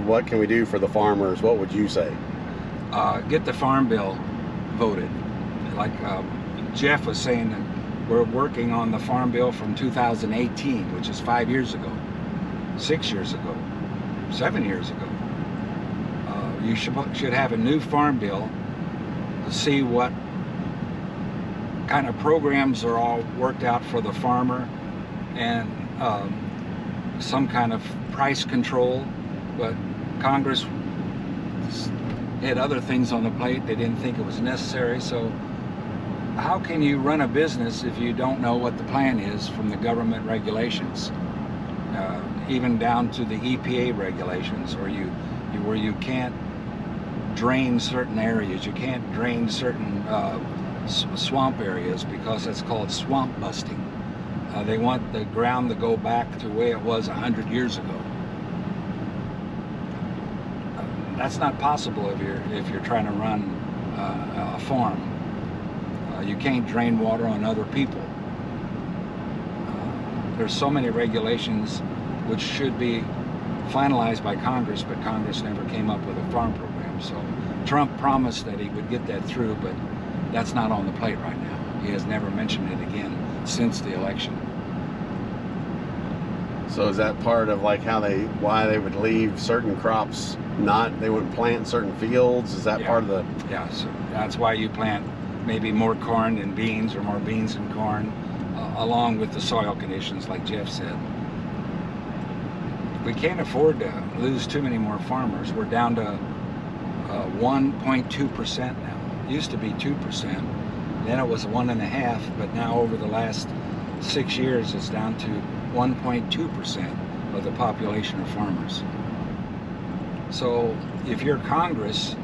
What can we do for the farmers? What would you say? Get the farm bill voted. Like Jeff was saying, that we're working on the farm bill from 2018, which is 5 years ago, 6 years ago, 7 years ago. You should have a new farm bill to see what kind of programs are all worked out for the farmer, and some kind of price control. But Congress had other things on the plate. They didn't think it was necessary. So how can you run a business if you don't know what the plan is from the government regulations, even down to the EPA regulations, where you can't drain certain areas, you can't drain certain swamp areas, because that's called swamp busting. They want the ground to go back to the way it was 100 years ago. That's not possible if you're trying to run a farm. You can't drain water on other people. There's so many regulations which should be finalized by Congress, but Congress never came up with a farm program. So Trump promised that he would get that through, but that's not on the plate right now. He has never mentioned it again since the election. So is that part of like why they would leave certain crops they wouldn't plant certain fields? Is that part of the... Yeah, so that's why you plant maybe more corn than beans, or more beans than corn, along with the soil conditions, like Jeff said. We can't afford to lose too many more farmers. We're down to 1.2% now. It used to be 2%. Then it was 1.5%, but now over the last 6 years, it's down to 1.2% of the population of farmers. So if you're Congress,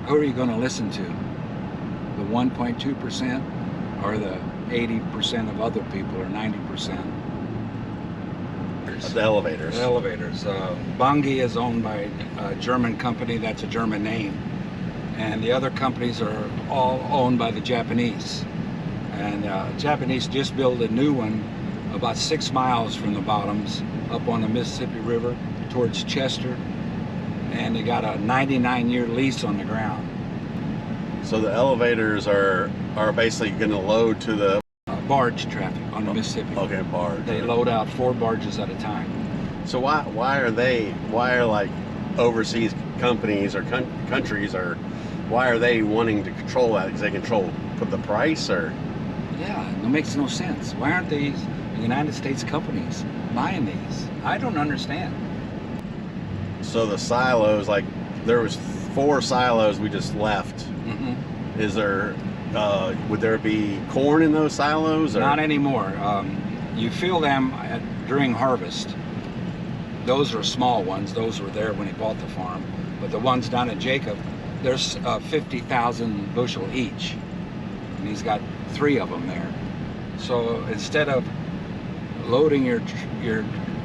who are you going to listen to? The 1.2% or the 80% of other people, or 90%? Of the elevators. The elevators. Bunge is owned by a German company. That's a German name. And the other companies are all owned by the Japanese. And Japanese just built a new one about 6 miles from the bottoms, up on the Mississippi River towards Chester. And they got a 99-year lease on the ground. So the elevators are basically going to load to the... barge traffic on the Mississippi. Okay, barge. They load out 4 barges at a time. So why are like overseas companies or countries, or why are they wanting to control that? Because they control the price, or... Yeah, it makes no sense. Why aren't these United States companies buying these? I don't understand. So the silos, like there was 4 silos we just left. Mm-hmm. Is there, would there be corn in those silos? Or? Not anymore. You fill them during harvest. Those are small ones. Those were there when he bought the farm. But the ones down at Jacob, there's 50,000 bushel each. And he's got 3 of them there. So instead of loading your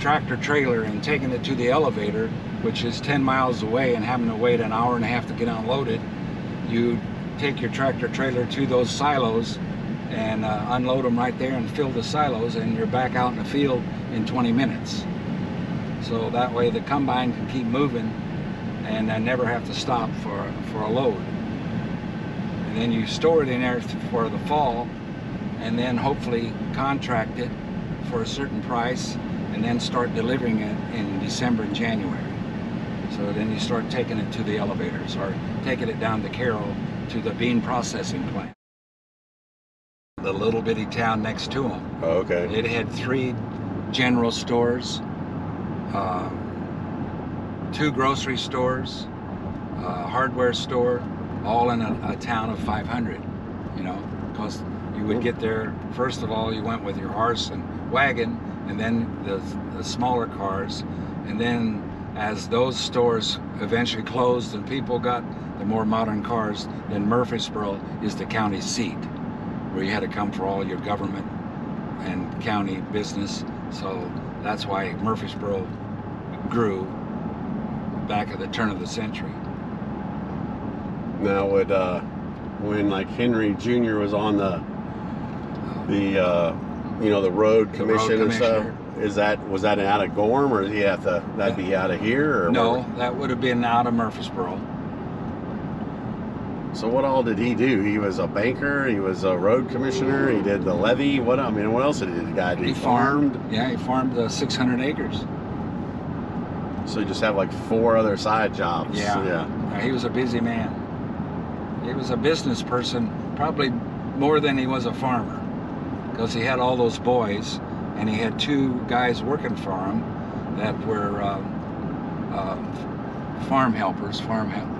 tractor trailer and taking it to the elevator, which is 10 miles away, and having to wait an hour and a half to get unloaded, you take your tractor trailer to those silos and unload them right there and fill the silos, and you're back out in the field in 20 minutes. So that way the combine can keep moving and never have to stop for a load. And then you store it in there for the fall, and then hopefully contract it for a certain price, and then start delivering it in December and January. So then you start taking it to the elevators, or taking it down to Carroll to the bean processing plant. The little bitty town next to them. Oh, okay. It had 3 general stores, 2 grocery stores, a hardware store, all in a town of 500, because you would get there, first of all, you went with your horse and wagon, and then the smaller cars, and then as those stores eventually closed and people got the more modern cars, then Murfreesboro is the county seat, where you had to come for all your government and county business. So that's why Murfreesboro grew back at the turn of the century. Now, when like Henry Jr. was on the road commission and stuff, was that out of Gorham, or that'd be out of here? Or no, that would have been out of Murfreesboro. So what all did he do? He was a banker. He was a road commissioner. He did the levee. What else did the guy do? He farmed. Yeah, he farmed 600 acres. So you just have like 4 other side jobs. Yeah. He was a busy man. He was a business person, probably more than he was a farmer, because he had all those boys, and he had 2 guys working for him that were farm helpers,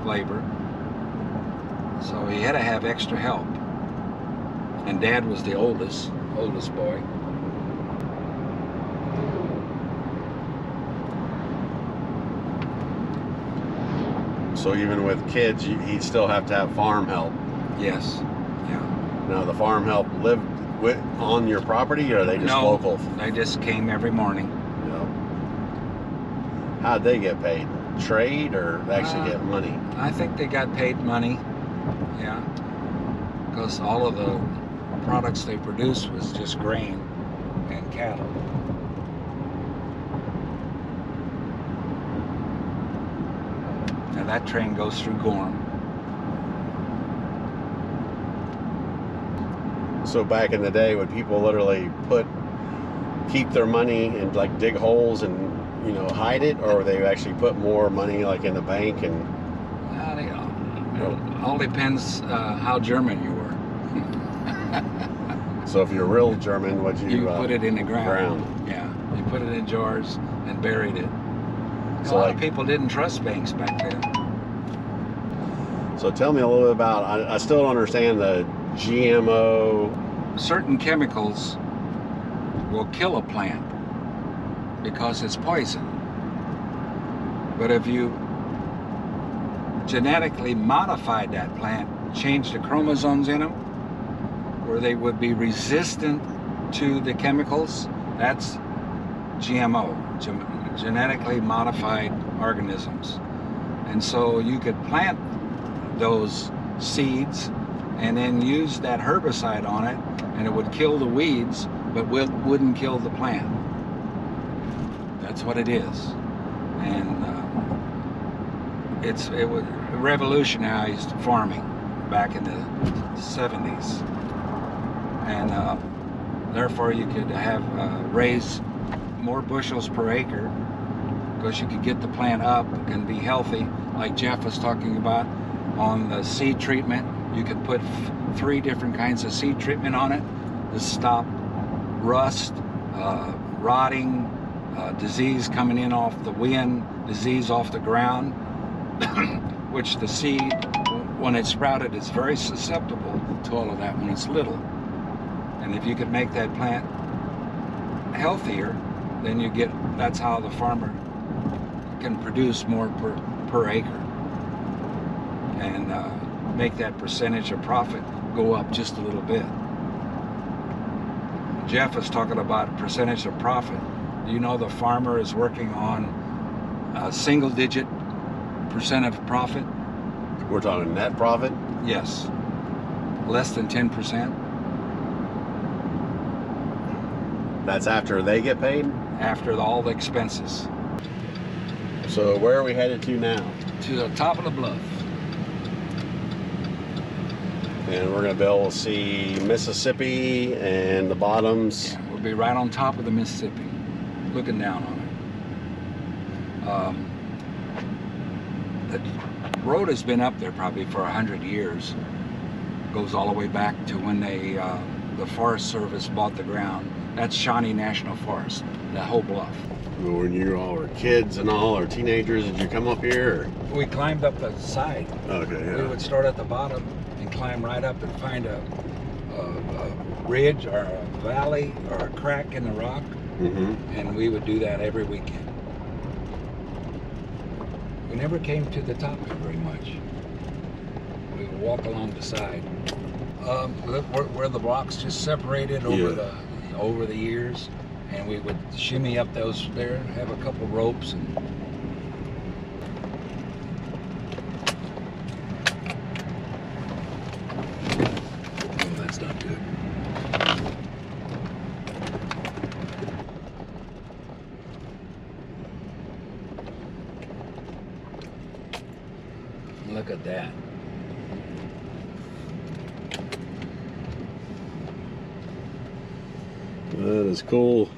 labor. So he had to have extra help. And Dad was the oldest boy. So even with kids, he'd still have to have farm help. Yes. Yeah. Now the farm help lived on your property, or are they just local? They just came every morning. Yeah. How'd they get paid? Trade, or actually get money? I think they got paid money. Yeah. Because all of the products they produced was just grain and cattle. Now that train goes through Gorham. So back in the day, would people literally keep their money and like dig holes and hide it, or would they actually put more money like in the bank? And it all depends how German you were. So if you're real German, would you put it in the ground? Yeah, you put it in jars and buried it. So a lot of people didn't trust banks back then. So tell me a little bit about, I still don't understand the GMO. Certain chemicals will kill a plant because it's poison. But if you genetically modified that plant, changed the chromosomes in them, where they would be resistant to the chemicals, that's GMO, genetically modified organisms. And so you could plant those seeds and then use that herbicide on it, and it would kill the weeds, but wouldn't kill the plant. That's what it is. And it was revolutionized farming back in the 70s. And therefore you could have raise more bushels per acre, because you could get the plant up and be healthy, like Jeff was talking about on the seed treatment. You could put 3 different kinds of seed treatment on it to stop rust, rotting, disease coming in off the wind, disease off the ground, which the seed, when it's sprouted, is very susceptible to all of that when it's little. And if you could make that plant healthier, then that's how the farmer can produce more per acre, and make that percentage of profit go up just a little bit. Jeff was talking about percentage of profit. Do you know the farmer is working on a single-digit % of profit? We're talking net profit? Yes. Less than 10%. That's after they get paid? After all the expenses. So where are we headed to now? To the top of the bluff. And we're going to be able to see Mississippi and the bottoms. Yeah, we'll be right on top of the Mississippi, looking down on it. The road has been up there probably for 100 years. Goes all the way back to when the Forest Service bought the ground. That's Shawnee National Forest, that whole bluff. When you all were kids and all, or teenagers, did you come up here? Or? We climbed up the side. Okay, yeah. We would start at the bottom and climb right up and find a ridge or a valley or a crack in the rock, and we would do that every weekend. We never came to the top very much. We would walk along the side. Where the blocks just separated over the years, and we would shimmy up those there, have a couple ropes, and that's not good. Look at that. That is cool.